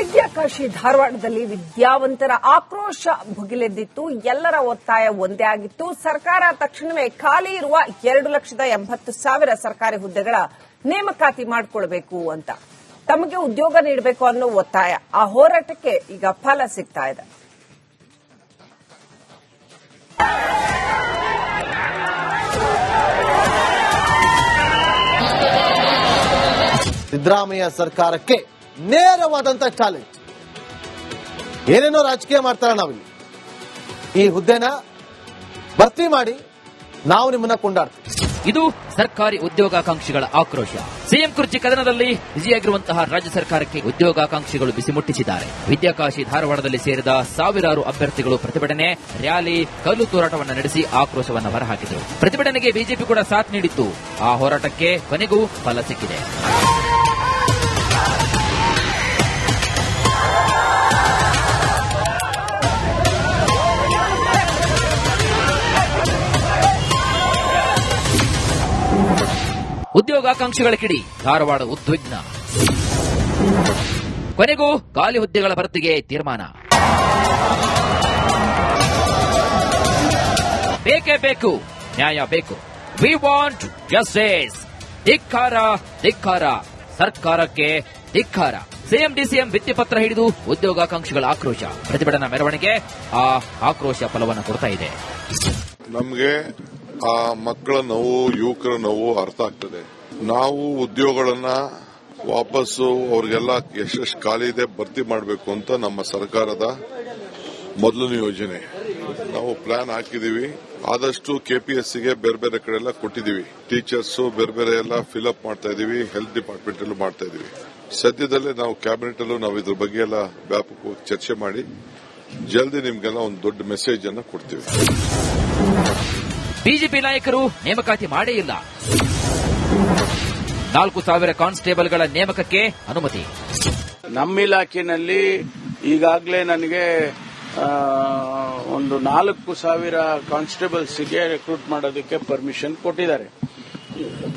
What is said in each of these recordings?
ವಿದ್ಯಾಕಾಶಿ ಧಾರವಾಡದಲ್ಲಿ ವಿದ್ಯಾವಂತರ ಆಕ್ರೋಶ ಭುಗಿಲೆದ್ದಿತ್ತು. ಎಲ್ಲರ ಒತ್ತಾಯ ಒಂದೇ ಆಗಿತ್ತು. ಸರ್ಕಾರ ತಕ್ಷಣವೇ ಖಾಲಿ ಇರುವ 2,80,000 ಸರ್ಕಾರಿ ಹುದ್ದೆಗಳ ನೇಮಕಾತಿ ಮಾಡಿಕೊಳ್ಬೇಕು ಅಂತ, ತಮಗೆ ಉದ್ಯೋಗ ನೀಡಬೇಕು ಅನ್ನೋ ಒತ್ತಾಯ. ಆ ಹೋರಾಟಕ್ಕೆ ಈಗ ಫಲ ಸಿಗ್ತಾ ಇದೆ. ಸಿದ್ದರಾಮಯ್ಯ ಸರ್ಕಾರಕ್ಕೆ ನೇರವಾದಂತ ಚಾಲೆಂಜ್. ಏನೇನೋ ರಾಜಕೀಯ ಮಾಡ್ತಾರ, ನಾವಿಲ್ಲಿ ಈ ಹುದ್ದೆನ ಭರ್ತಿ ಮಾಡಿ ನಾವು ನಿಮ್ಮನ್ನ ಕೊಂಡಾಡ್ತೀವಿ. ಇದು ಸರ್ಕಾರಿ ಉದ್ಯೋಗಾಕಾಂಕ್ಷಿಗಳ ಆಕ್ರೋಶ. ಸಿಎಂ ಕುರ್ಚಿ ಕದನದಲ್ಲಿ ಬಿಸಿಯಾಗಿರುವಂತಹ ರಾಜ್ಯ ಸರ್ಕಾರಕ್ಕೆ ಉದ್ಯೋಗಾಕಾಂಕ್ಷಿಗಳು ಬಿಸಿ ಮುಟ್ಟಿಸಿದ್ದಾರೆ. ವಿದ್ಯಾಕಾಶಿ ಧಾರವಾಡದಲ್ಲಿ ಸೇರಿದ ಸಾವಿರಾರು ಅಭ್ಯರ್ಥಿಗಳು ಪ್ರತಿಭಟನೆ, ರ್ಯಾಲಿ, ಕಲ್ಲು ತೂರಾಟವನ್ನು ನಡೆಸಿ ಆಕ್ರೋಶವನ್ನು ಹೊರಹಾಕಿದರು. ಪ್ರತಿಭಟನೆಗೆ ಬಿಜೆಪಿ ಕೂಡ ಸಾಥ್ ನೀಡಿತ್ತು. ಆ ಹೋರಾಟಕ್ಕೆ ಕೊನೆಗೂ ಫಲ ಸಿಕ್ಕಿದೆ. ಉದ್ಯೋಗಾಕಾಂಕ್ಷಿಗಳ ಕಿಡಿ, ಧಾರವಾಡ ಉದ್ವಿಗ್ನ. ಕೊನೆಗೂ ಖಾಲಿ ಹುದ್ದೆಗಳ ಭರ್ತಿಗೆ ತೀರ್ಮಾನ. ಬೇಕೇ ಬೇಕು, ನ್ಯಾಯ ಬೇಕು. We want justice. ಧಿಕ್ಕಾರ, ಧಿಕ್ಕಾರ, ಸರ್ಕಾರಕ್ಕೆ ಧಿಕ್ಕಾರ. ಸಿಎಂ ಡಿಸಿಎಂ ಭಿತ್ತಿಪತ್ರ ಹಿಡಿದು ಉದ್ಯೋಗಾಕಾಂಕ್ಷಿಗಳ ಆಕ್ರೋಶ. ಪ್ರತಿಭಟನಾ ಮೆರವಣಿಗೆ ಆ ಆಕ್ರೋಶ ಫಲವನ್ನು ಕೊಡ್ತಾ ಇದೆ. ನಮಗೆ ಆ ಮಕ್ಕಳ ನೋವು, ಯುವಕರ ನೋವು ಅರ್ಥ ಆಗ್ತದೆ. ನಾವು ಉದ್ಯೋಗಗಳನ್ನ ವಾಪಸ್ಸು ಅವ್ರಿಗೆಲ್ಲ ಎಷ್ಟೆಷ್ಟು ಖಾಲಿ ಇದೆ ಭರ್ತಿ ಮಾಡಬೇಕು ಅಂತ ನಮ್ಮ ಸರ್ಕಾರದ ಮೊದಲನೇ ಯೋಜನೆ. ನಾವು ಪ್ಲಾನ್ ಹಾಕಿದೀವಿ. ಆದಷ್ಟು ಕೆಪಿಎಸ್ಸಿಗೆ ಬೇರೆ ಬೇರೆ ಕಡೆ ಎಲ್ಲ ಕೊಟ್ಟಿದೀವಿ. ಟೀಚರ್ಸ್ ಬೇರೆ ಬೇರೆ ಎಲ್ಲ ಫಿಲ್ಅಪ್ ಮಾಡ್ತಾ ಇದೀವಿ. ಹೆಲ್ತ್ ಡಿಪಾರ್ಟ್ಮೆಂಟ್ ಅಲ್ಲೂ ಮಾಡ್ತಾ ಇದೀವಿ. ಸದ್ಯದಲ್ಲೇ ನಾವು ಕ್ಯಾಬಿನೆಟ್ ಅಲ್ಲೂ ನಾವು ಇದ್ರ ಬಗ್ಗೆ ಎಲ್ಲ ವ್ಯಾಪಕವಾಗಿ ಚರ್ಚೆ ಮಾಡಿ ಜಲ್ದಿ ನಿಮ್ಗೆಲ್ಲ ಒಂದು ದೊಡ್ಡ ಮೆಸೇಜ್ ಅನ್ನು ಕೊಡ್ತೀವಿ. ಬಿಜೆಪಿ ನಾಯಕರು ನೇಮಕಾತಿ ಮಾಡೇ ಇಲ್ಲ. 4,000 ಕಾನ್ಸ್ಟೇಬಲ್ಗಳ ನೇಮಕಕ್ಕೆ ಅನುಮತಿ. ನಮ್ಮ ಇಲಾಖೆಯಲ್ಲಿ ಈಗಾಗಲೇ ನನಗೆ ಒಂದು 4,000 ಕಾನ್ಸ್ಟೇಬಲ್ಸ್ಗೆ ರೆಕ್ರೂಟ್ ಮಾಡೋದಕ್ಕೆ ಪರ್ಮಿಷನ್ ಕೊಟ್ಟಿದ್ದಾರೆ.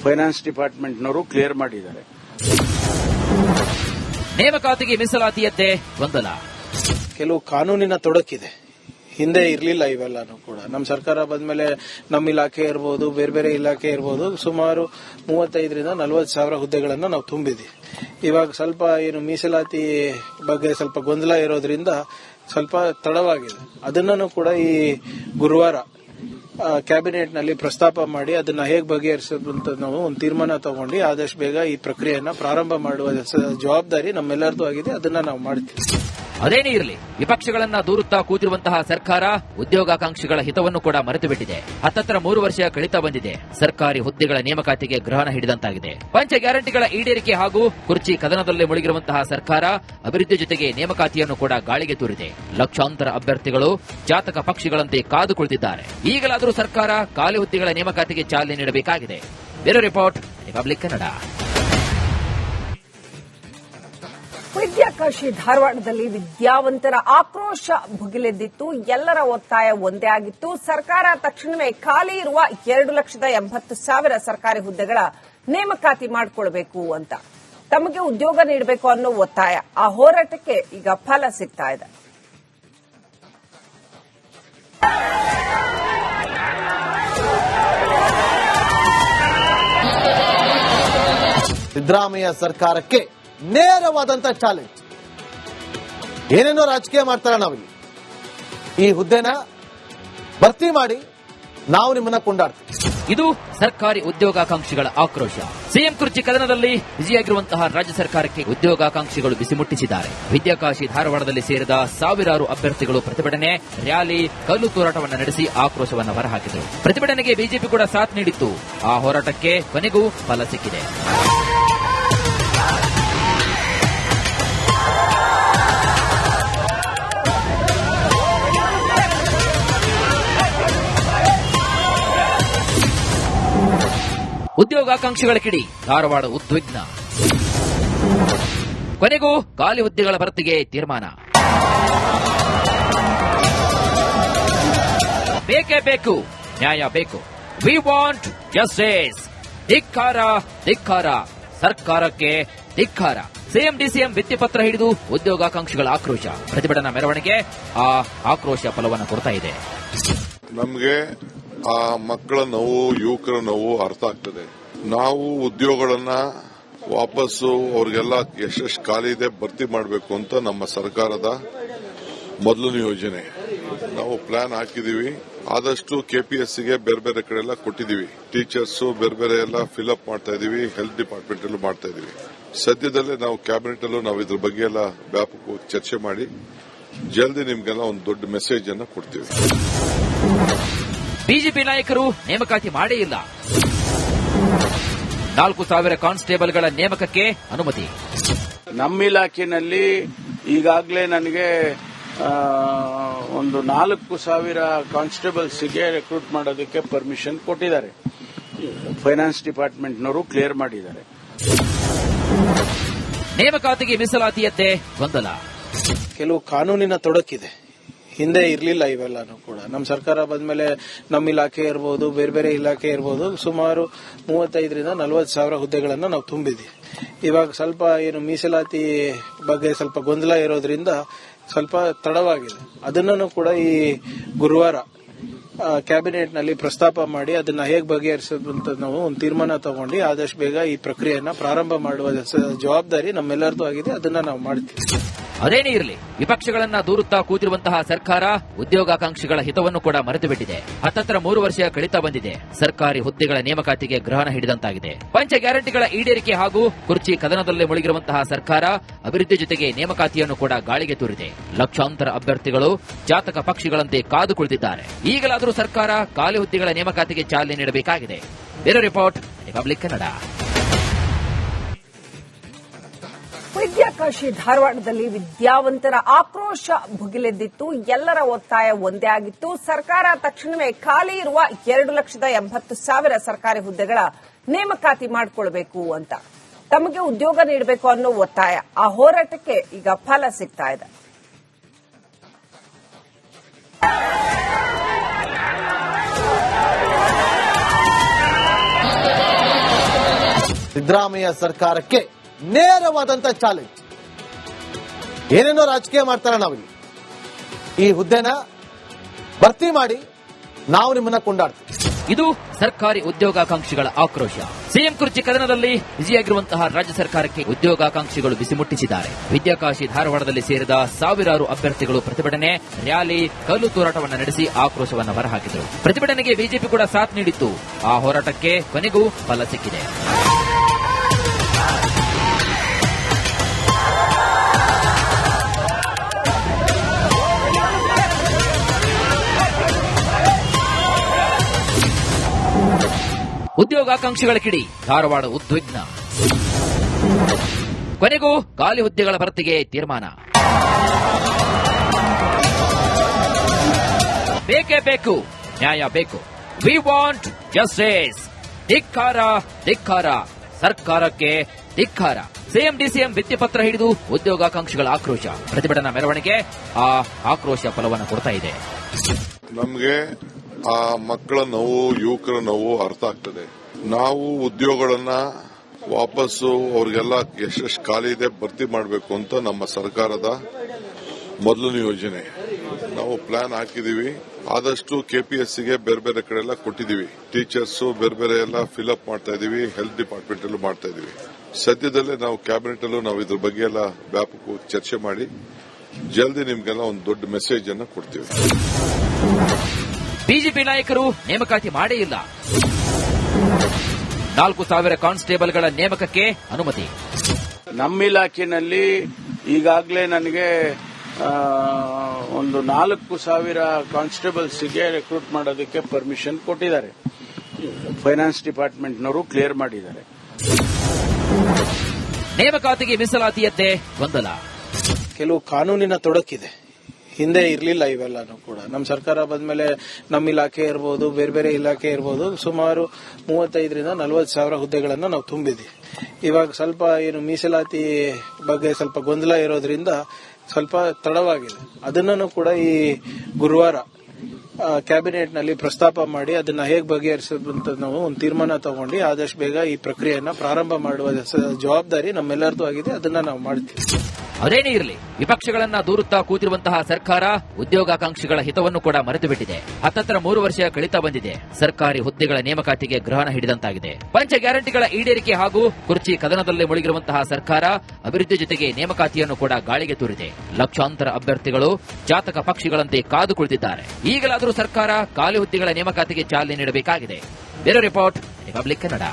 ಫೈನಾನ್ಸ್ ಡಿಪಾರ್ಟ್ಮೆಂಟ್ನವರು ಕ್ಲಿಯರ್ ಮಾಡಿದ್ದಾರೆ. ನೇಮಕಾತಿಗೆ ಮೀಸಲಾತಿಯದ್ದೇ ಗೊಂದಲ. ಕೆಲವು ಕಾನೂನಿನ ತೊಡಕಿದೆ, ಹಿಂದೆ ಇರಲಿಲ್ಲ. ಇವೆಲ್ಲಾನು ಕೂಡ ನಮ್ಮ ಸರ್ಕಾರ ಬಂದ್ಮೇಲೆ ನಮ್ಮ ಇಲಾಖೆ ಇರ್ಬೋದು, ಬೇರೆ ಬೇರೆ ಇಲಾಖೆ ಇರ್ಬೋದು, ಸುಮಾರು 35,000 ರಿಂದ 40,000 ಹುದ್ದೆಗಳನ್ನು ನಾವು ತುಂಬಿದ್ದೀವಿ. ಇವಾಗ ಸ್ವಲ್ಪ ಏನು ಮೀಸಲಾತಿ ಬಗ್ಗೆ ಸ್ವಲ್ಪ ಗೊಂದಲ ಇರೋದ್ರಿಂದ ಸ್ವಲ್ಪ ತಡವಾಗಿದೆ. ಅದನ್ನು ಕೂಡ ಈ ಗುರುವಾರ ಕ್ಯಾಬಿನೆಟ್ ನಲ್ಲಿ ಪ್ರಸ್ತಾಪ ಮಾಡಿ ಅದನ್ನ ಹೇಗೆ ಬಗೆಹರಿಸೋದು ಅಂತ ನಾವು ಒಂದು ತೀರ್ಮಾನ ತಗೊಂಡು ಆದಷ್ಟು ಬೇಗ ಈ ಪ್ರಕ್ರಿಯೆಯನ್ನ ಪ್ರಾರಂಭ ಮಾಡುವ ಜವಾಬ್ದಾರಿ ನಮ್ಮೆಲ್ಲರದು ಆಗಿದೆ. ಅದನ್ನ ನಾವು ಮಾಡ್ತೀವಿ. ಅದೇನೇ ಇರಲಿ, ವಿಪಕ್ಷಗಳನ್ನ ದೂರುತ್ತಾ ಕೂತಿರುವಂತಹ ಸರ್ಕಾರ ಉದ್ಯೋಗಾಕಾಂಕ್ಷಿಗಳ ಹಿತವನ್ನು ಕೂಡ ಮರೆತು ಬಿಟ್ಟಿದೆ. ಹತ್ತತ್ರ 3 ವರ್ಷ ಕಳೀತಾ ಬಂದಿದೆ. ಸರ್ಕಾರಿ ಹುದ್ದೆಗಳ ನೇಮಕಾತಿಗೆ ಗ್ರಹಣ ಹಿಡಿದಂತಾಗಿದೆ. ಪಂಚ ಗ್ಯಾರಂಟಿಗಳ ಈಡೇರಿಕೆ ಹಾಗೂ ಕುರ್ಚಿ ಕದನದಲ್ಲೇ ಮುಳುಗಿರುವಂತಹ ಸರ್ಕಾರ ಅಭಿವೃದ್ಧಿ ಜೊತೆಗೆ ನೇಮಕಾತಿಯನ್ನು ಕೂಡ ಗಾಳಿಗೆ ತೂರಿದೆ. ಲಕ್ಷಾಂತರ ಅಭ್ಯರ್ಥಿಗಳು ಜಾತಕ ಪಕ್ಷಿಗಳಂತೆ ಕಾದು ಕುಳಿತಿದ್ದಾರೆ. ಈಗಲಾದರೂ ಸರ್ಕಾರ ಖಾಲಿ ಹುದ್ದೆಗಳ ನೇಮಕಾತಿಗೆ ಚಾಲನೆ ನೀಡಬೇಕಾಗಿದೆ. Bureau report, republic Kannada. Vidyakashi ಧಾರವಾಡದಲ್ಲಿ ವಿದ್ಯಾವಂತರ ಆಕ್ರೋಶ ಭುಗಿಲೆದ್ದಿತ್ತು. ಎಲ್ಲರ ಒತ್ತಾಯ ಒಂದೇ ಆಗಿತ್ತು. ಸರ್ಕಾರ ತಕ್ಷಣವೇ ಖಾಲಿ ಇರುವ 2,80,000 ಸರ್ಕಾರಿ ಹುದ್ದೆಗಳ ನೇಮಕಾತಿ ಮಾಡಿಕೊಳ್ಬೇಕು ಅಂತ, ತಮಗೆ ಉದ್ಯೋಗ ನೀಡಬೇಕು ಅನ್ನೋ ಒತ್ತಾಯ. ಆ ಹೋರಾಟಕ್ಕೆ ಈಗ ಫಲ ಸಿಗ್ತಾ ಇದೆ. ಸಿದ್ದರಾಮಯ್ಯ ಸರ್ಕಾರಕ್ಕೆ ನೇರವಾದಂತ ಚಾಲೆಂಜ್. ಏನೇನೋ ರಾಜಕೀಯ ಮಾಡ್ತಾರ, ನಾವಿಲ್ಲಿ ಈ ಹುದ್ದೆನ ಭರ್ತಿ ಮಾಡಿ ನಾವು ನಿಮ್ಮನ್ನ ಕೊಂಡಾಡ್ತೀವಿ. ಇದು ಸರ್ಕಾರಿ ಉದ್ಯೋಗಾಕಾಂಕ್ಷಿಗಳ ಆಕ್ರೋಶ. ಸಿಎಂ ಕುರ್ಚಿ ಕದನದಲ್ಲಿ ಬಿಸಿಯಾಗಿರುವಂತಹ ರಾಜ್ಯ ಸರ್ಕಾರಕ್ಕೆ ಉದ್ಯೋಗಾಕಾಂಕ್ಷಿಗಳು ಬಿಸಿ ಮುಟ್ಟಿಸಿದ್ದಾರೆ. ವಿದ್ಯಾಕಾಶಿ ಧಾರವಾಡದಲ್ಲಿ ಸೇರಿದ ಸಾವಿರಾರು ಅಭ್ಯರ್ಥಿಗಳು ಪ್ರತಿಭಟನೆ, ರ್ಯಾಲಿ, ಕಲ್ಲು ತೂರಾಟವನ್ನು ನಡೆಸಿ ಆಕ್ರೋಶವನ್ನು ಹೊರಹಾಕಿದರು. ಪ್ರತಿಭಟನೆಗೆ ಬಿಜೆಪಿ ಕೂಡ ಸಾಥ್ ನೀಡಿತ್ತು. ಆ ಹೋರಾಟಕ್ಕೆ ಕೊನೆಗೂ ಫಲ ಸಿಕ್ಕಿದೆ. ಉದ್ಯೋಗಾಕಾಂಕ್ಷಿಗಳ ಕಿಡಿ, ಧಾರವಾಡ ಉದ್ವಿಗ್ನ. ಕೊನೆಗೂ ಖಾಲಿ ಹುದ್ದೆಗಳ ಭರ್ತಿಗೆ ತೀರ್ಮಾನ. ಬೇಕೇ ಬೇಕು, ನ್ಯಾಯ ಬೇಕು. We want justice. ಧಿಕ್ಕಾರ, ಧಿಕ್ಕಾರ, ಸರ್ಕಾರಕ್ಕೆ ಧಿಕ್ಕಾರ. ಸಿಎಂ ಡಿಸಿಎಂ ಭಿತ್ತಿಪತ್ರ ಹಿಡಿದು ಉದ್ಯೋಗಾಕಾಂಕ್ಷಿಗಳ ಆಕ್ರೋಶ. ಪ್ರತಿಭಟನಾ ಮೆರವಣಿಗೆ ಆ ಆಕ್ರೋಶ ಫಲವನ್ನು ಕೊಡ್ತಾ ಇದೆ. ನಮಗೆ ಆ ಮಕ್ಕಳ ನೋವು, ಯುವಕರ ನೋವು ಅರ್ಥ ಆಗ್ತದೆ. ನಾವು ಉದ್ಯೋಗಗಳನ್ನ ವಾಪಸ್ಸು ಅವ್ರಿಗೆಲ್ಲ ಎಷ್ಟೆಷ್ಟು ಖಾಲಿ ಇದೆ ಭರ್ತಿ ಮಾಡಬೇಕು ಅಂತ ನಮ್ಮ ಸರ್ಕಾರದ ಮೊದಲನೇ ಯೋಜನೆ. ನಾವು ಪ್ಲಾನ್ ಹಾಕಿದೀವಿ. ಆದಷ್ಟು ಕೆಪಿಎಸ್ಸಿಗೆ ಬೇರೆ ಬೇರೆ ಕಡೆ ಎಲ್ಲ ಕೊಟ್ಟಿದೀವಿ. ಟೀಚರ್ಸ್ ಬೇರೆ ಬೇರೆ ಎಲ್ಲ ಫಿಲ್ಅಪ್ ಮಾಡ್ತಾ ಇದೀವಿ. ಹೆಲ್ತ್ ಡಿಪಾರ್ಟ್ಮೆಂಟ್ ಅಲ್ಲೂ ಮಾಡ್ತಾ ಇದೀವಿ. ಸದ್ಯದಲ್ಲೇ ನಾವು ಕ್ಯಾಬಿನೆಟ್ ಅಲ್ಲೂ ನಾವು ಇದ್ರ ಬಗ್ಗೆ ಎಲ್ಲ ವ್ಯಾಪಕವಾಗಿ ಚರ್ಚೆ ಮಾಡಿ ಜಲ್ದಿ ನಿಮ್ಗೆಲ್ಲ ಒಂದು ದೊಡ್ಡ ಮೆಸೇಜ್ ಅನ್ನು ಕೊಡ್ತೀವಿ. ಬಿಜೆಪಿ ನಾಯಕರು ನೇಮಕಾತಿ ಮಾಡೇ ಇಲ್ಲ. 4,000 ಕಾನ್ಸ್ಟೇಬಲ್ಗಳ ನೇಮಕಕ್ಕೆ ಅನುಮತಿ. ನಮ್ಮ ಇಲಾಖೆಯಲ್ಲಿ ಈಗಾಗಲೇ ನನಗೆ ಒಂದು 4,000 ಕಾನ್ಸ್ಟೇಬಲ್ಸ್ಗೆ ರೆಕ್ರೂಟ್ ಮಾಡೋದಕ್ಕೆ ಪರ್ಮಿಷನ್ ಕೊಟ್ಟಿದ್ದಾರೆ. ಫೈನಾನ್ಸ್ ಡಿಪಾರ್ಟ್ಮೆಂಟ್ನವರು ಕ್ಲಿಯರ್ ಮಾಡಿದ್ದಾರೆ. ನೇಮಕಾತಿಗೆ ಮೀಸಲಾತಿಯದ್ದೇ ಗೊಂದಲ. ಕೆಲವು ಕಾನೂನಿನ ತೊಡಕಿದೆ. ಹಿಂದೆ ಇರಲಿಲ್ಲ ಇವೆಲ್ಲಾನು ಕೂಡ. ನಮ್ಮ ಸರ್ಕಾರ ಬಂದ್ಮೇಲೆ ನಮ್ಮ ಇಲಾಖೆ ಇರ್ಬೋದು, ಬೇರೆ ಬೇರೆ ಇಲಾಖೆ ಇರ್ಬೋದು, ಸುಮಾರು 35,000 ರಿಂದ 40,000 ಹುದ್ದೆಗಳನ್ನು ನಾವು ತುಂಬಿದ್ದೀವಿ. ಇವಾಗ ಸ್ವಲ್ಪ ಏನು ಮೀಸಲಾತಿ ಬಗ್ಗೆ ಸ್ವಲ್ಪ ಗೊಂದಲ ಇರೋದ್ರಿಂದ ಸ್ವಲ್ಪ ತಡವಾಗಿದೆ. ಅದನ್ನು ಕೂಡ ಈ ಗುರುವಾರ ಕ್ಯಾಬಿನೆಟ್ ನಲ್ಲಿ ಪ್ರಸ್ತಾಪ ಮಾಡಿ ಅದನ್ನ ಹೇಗೆ ಬಗೆಹರಿಸೋದು ಅಂತ ನಾವು ಒಂದು ತೀರ್ಮಾನ ತಗೊಂಡು ಆದಷ್ಟು ಬೇಗ ಈ ಪ್ರಕ್ರಿಯೆಯನ್ನ ಪ್ರಾರಂಭ ಮಾಡುವ ಜವಾಬ್ದಾರಿ ನಮ್ಮೆಲ್ಲರದು ಆಗಿದೆ. ಅದನ್ನ ನಾವು ಮಾಡ್ತೀವಿ. ಅದೇನೇ ಇರಲಿ, ವಿಪಕ್ಷಗಳನ್ನ ದೂರುತ್ತಾ ಕೂತಿರುವಂತಹ ಸರ್ಕಾರ ಉದ್ಯೋಗಾಕಾಂಕ್ಷಿಗಳ ಹಿತವನ್ನು ಕೂಡ ಮರೆತು ಬಿಟ್ಟಿದೆ. ಹತ್ತತ್ರ 3 ವರ್ಷ ಕಳೀತಾ ಬಂದಿದೆ. ಸರ್ಕಾರಿ ಹುದ್ದೆಗಳ ನೇಮಕಾತಿಗೆ ಗ್ರಹಣ ಹಿಡಿದಂತಾಗಿದೆ. ಪಂಚ ಗ್ಯಾರಂಟಿಗಳ ಈಡೇರಿಕೆ ಹಾಗೂ ಕುರ್ಚಿ ಕದನದಲ್ಲೇ ಮುಳುಗಿರುವಂತಹ ಸರ್ಕಾರ ಅಭಿವೃದ್ಧಿ ಜೊತೆಗೆ ನೇಮಕಾತಿಯನ್ನು ಕೂಡ ಗಾಳಿಗೆ ತೂರಿದೆ. ಲಕ್ಷಾಂತರ ಅಭ್ಯರ್ಥಿಗಳು ಜಾತಕ ಪಕ್ಷಿಗಳಂತೆ ಕಾದು ಕುಳಿತಿದ್ದಾರೆ. ಈಗಲಾದರೂ ಸರ್ಕಾರ ಖಾಲಿ ಹುದ್ದೆಗಳ ನೇಮಕಾತಿಗೆ ಚಾಲನೆ ನೀಡಬೇಕಾಗಿದೆ. Bureau report, republic Kannada. Vidyakashi ಧಾರವಾಡದಲ್ಲಿ ವಿದ್ಯಾವಂತರ ಆಕ್ರೋಶ ಭುಗಿಲೆದ್ದಿತ್ತು. ಎಲ್ಲರ ಒತ್ತಾಯ ಒಂದೇ ಆಗಿತ್ತು. ಸರ್ಕಾರ ತಕ್ಷಣವೇ ಖಾಲಿ ಇರುವ 2,80,000 ಸರ್ಕಾರಿ ಹುದ್ದೆಗಳ ನೇಮಕಾತಿ ಮಾಡಿಕೊಳ್ಬೇಕು ಅಂತ, ತಮಗೆ ಉದ್ಯೋಗ ನೀಡಬೇಕು ಅನ್ನೋ ಒತ್ತಾಯ. ಆ ಹೋರಾಟಕ್ಕೆ ಈಗ ಫಲ ಸಿಗ್ತಾ ಇದೆ. ಸಿದ್ದರಾಮಯ್ಯ ಸರ್ಕಾರಕ್ಕೆ ನೇರವಾದಂತ ಚಾಲೆಂಜ್. ಏನೇನೋ ರಾಜಕೀಯ ಮಾಡ್ತಾರ ನಾವಿಲ್ಲಿ. ಈ ಹುದ್ದೆನ ಭರ್ತಿ ಮಾಡಿ ನಾವು ನಿಮ್ಮನ್ನ ಕೊಂಡಾಡ್ತೀವಿ. ಇದು ಸರ್ಕಾರಿ ಉದ್ಯೋಗಾಕಾಂಕ್ಷಿಗಳ ಆಕ್ರೋಶ. ಸಿಎಂ ಕುರ್ಚಿ ಕದನದಲ್ಲಿ ಬಿಸಿಯಾಗಿರುವಂತಹ ರಾಜ್ಯ ಸರ್ಕಾರಕ್ಕೆ ಉದ್ಯೋಗಾಕಾಂಕ್ಷಿಗಳು ಬಿಸಿ ಮುಟ್ಟಿಸಿದ್ದಾರೆ. ವಿದ್ಯಾಕಾಶಿ ಧಾರವಾಡದಲ್ಲಿ ಸೇರಿದ ಸಾವಿರಾರು ಅಭ್ಯರ್ಥಿಗಳು ಪ್ರತಿಭಟನೆ, ರ್ಯಾಲಿ, ಕಲ್ಲು ತೂರಾಟವನ್ನು ನಡೆಸಿ ಆಕ್ರೋಶವನ್ನು ಹೊರಹಾಕಿದರು. ಪ್ರತಿಭಟನೆಗೆ ಬಿಜೆಪಿ ಕೂಡ ಸಾಥ್ ನೀಡಿತ್ತು. ಆ ಹೋರಾಟಕ್ಕೆ ಕೊನೆಗೂ ಫಲ ಸಿಕ್ಕಿದೆ. ಉದ್ಯೋಗಾಕಾಂಕ್ಷಿಗಳ ಕಿಡಿ, ಧಾರವಾಡ ಉದ್ವಿಗ್ನ. ಕೊನೆಗೂ ಖಾಲಿ ಹುದ್ದೆಗಳ ಭರ್ತಿಗೆ ತೀರ್ಮಾನ. ಬೇಕೇ ಬೇಕು, ನ್ಯಾಯ ಬೇಕು. We want justice. ಧಿಕ್ಕಾರ, ಧಿಕ್ಕಾರ, ಸರ್ಕಾರಕ್ಕೆ ಧಿಕ್ಕಾರ. ಸಿಎಂ ಡಿಸಿಎಂ ಭಿತ್ತಿಪತ್ರ ಹಿಡಿದು ಉದ್ಯೋಗಾಕಾಂಕ್ಷಿಗಳ ಆಕ್ರೋಶ. ಪ್ರತಿಭಟನಾ ಮೆರವಣಿಗೆ ಆ ಆಕ್ರೋಶ ಫಲವನ್ನು ಕೊಡ್ತಾ ಇದೆ. ನಮಗೆ ಆ ಮಕ್ಕಳ ನೋವು, ಯುವಕರ ನೋವು ಅರ್ಥ ಆಗ್ತದೆ. ನಾವು ಉದ್ಯೋಗಗಳನ್ನ ವಾಪಸ್ಸು ಅವ್ರಿಗೆಲ್ಲ ಎಷ್ಟೆಷ್ಟು ಖಾಲಿ ಇದೆ ಭರ್ತಿ ಮಾಡಬೇಕು ಅಂತ ನಮ್ಮ ಸರ್ಕಾರದ ಮೊದಲನೇ ಯೋಜನೆ. ನಾವು ಪ್ಲಾನ್ ಹಾಕಿದೀವಿ. ಆದಷ್ಟು ಕೆಪಿಎಸ್ಸಿಗೆ ಬೇರೆ ಬೇರೆ ಕಡೆ ಎಲ್ಲ ಕೊಟ್ಟಿದೀವಿ. ಟೀಚರ್ಸ್ ಬೇರೆ ಬೇರೆ ಎಲ್ಲ ಫಿಲ್ಅಪ್ ಮಾಡ್ತಾ ಇದೀವಿ. ಹೆಲ್ತ್ ಡಿಪಾರ್ಟ್ಮೆಂಟ್ ಅಲ್ಲೂ ಮಾಡ್ತಾ ಇದೀವಿ. ಸದ್ಯದಲ್ಲೇ ನಾವು ಕ್ಯಾಬಿನೆಟ್ ಅಲ್ಲೂ ನಾವು ಇದ್ರ ಬಗ್ಗೆ ಎಲ್ಲ ವ್ಯಾಪಕವಾಗಿ ಚರ್ಚೆ ಮಾಡಿ ಜಲ್ದಿ ನಿಮ್ಗೆಲ್ಲ ಒಂದು ದೊಡ್ಡ ಮೆಸೇಜ್ ಅನ್ನು ಕೊಡ್ತೀವಿ. ಬಿಜೆಪಿ ನಾಯಕರು ನೇಮಕಾತಿ ಮಾಡೇ ಇಲ್ಲ. 4,000 ಕಾನ್ಸ್ಟೇಬಲ್ಗಳ ನೇಮಕಕ್ಕೆ ಅನುಮತಿ. ನಮ್ಮ ಇಲಾಖೆಯಲ್ಲಿ ಈಗಾಗಲೇ ನನಗೆ ಒಂದು 4,000 ಕಾನ್ಸ್ಟೇಬಲ್ಸ್ಗೆ ರೆಕ್ರೂಟ್ ಮಾಡೋದಕ್ಕೆ ಪರ್ಮಿಷನ್ ಕೊಟ್ಟಿದ್ದಾರೆ. ಫೈನಾನ್ಸ್ ಡಿಪಾರ್ಟ್ಮೆಂಟ್ನವರು ಕ್ಲಿಯರ್ ಮಾಡಿದ್ದಾರೆ. ನೇಮಕಾತಿಗೆ ಮೀಸಲಾತಿಯದ್ದೇ ಗೊಂದಲ. ಕೆಲವು ಕಾನೂನಿನ ತೊಡಕಿದೆ. ಹಿಂದೆ ಇರಲಿಲ್ಲ ಇವೆಲ್ಲಾನು ಕೂಡ. ನಮ್ಮ ಸರ್ಕಾರ ಬಂದ್ಮೇಲೆ ನಮ್ಮ ಇಲಾಖೆ ಇರ್ಬೋದು, ಬೇರೆ ಬೇರೆ ಇಲಾಖೆ ಇರ್ಬೋದು, ಸುಮಾರು 35,000 ರಿಂದ 40,000 ಹುದ್ದೆಗಳನ್ನು ನಾವು ತುಂಬಿದ್ದೀವಿ. ಇವಾಗ ಸ್ವಲ್ಪ ಏನು ಮೀಸಲಾತಿ ಬಗ್ಗೆ ಸ್ವಲ್ಪ ಗೊಂದಲ ಇರೋದ್ರಿಂದ ಸ್ವಲ್ಪ ತಡವಾಗಿದೆ. ಅದನ್ನು ಕೂಡ ಈ ಗುರುವಾರ ಕ್ಯಾಬಿನೆಟ್ ನಲ್ಲಿ ಪ್ರಸ್ತಾಪ ಮಾಡಿ ಅದನ್ನ ಹೇಗೆ ಬಗೆಹರಿಸೋದು ಅಂತ ನಾವು ಒಂದು ತೀರ್ಮಾನ ತಗೊಂಡು ಆದಷ್ಟು ಬೇಗ ಈ ಪ್ರಕ್ರಿಯೆಯನ್ನ ಪ್ರಾರಂಭ ಮಾಡುವ ಜವಾಬ್ದಾರಿ ನಮ್ಮೆಲ್ಲರದು ಆಗಿದೆ. ಅದನ್ನ ನಾವು ಮಾಡ್ತೀವಿ. ಅದೇನೇ ಇರಲಿ, ವಿಪಕ್ಷಗಳನ್ನ ದೂರುತ್ತಾ ಕೂತಿರುವಂತಹ ಸರ್ಕಾರ ಉದ್ಯೋಗಾಕಾಂಕ್ಷಿಗಳ ಹಿತವನ್ನು ಕೂಡ ಮರೆತು ಬಿಟ್ಟಿದೆ. ಹತ್ತತ್ರ 3 ವರ್ಷ ಕಳೀತಾ ಬಂದಿದೆ. ಸರ್ಕಾರಿ ಹುದ್ದೆಗಳ ನೇಮಕಾತಿಗೆ ಗ್ರಹಣ ಹಿಡಿದಂತಾಗಿದೆ. ಪಂಚ ಗ್ಯಾರಂಟಿಗಳ ಈಡೇರಿಕೆ ಹಾಗೂ ಕುರ್ಚಿ ಕದನದಲ್ಲೇ ಮುಳುಗಿರುವಂತಹ ಸರ್ಕಾರ ಅಭಿವೃದ್ಧಿ ಜೊತೆಗೆ ನೇಮಕಾತಿಯನ್ನು ಕೂಡ ಗಾಳಿಗೆ ತೂರಿದೆ. ಲಕ್ಷಾಂತರ ಅಭ್ಯರ್ಥಿಗಳು ಜಾತಕ ಪಕ್ಷಿಗಳಂತೆ ಕಾದು ಕುಳಿತಿದ್ದಾರೆ. ಈಗಲಾದರೂ ಸರ್ಕಾರ ಖಾಲಿ ಹುದ್ದೆಗಳ ನೇಮಕಾತಿಗೆ ಚಾಲನೆ ನೀಡಬೇಕಾಗಿದೆ. Bureau report, republic Kannada.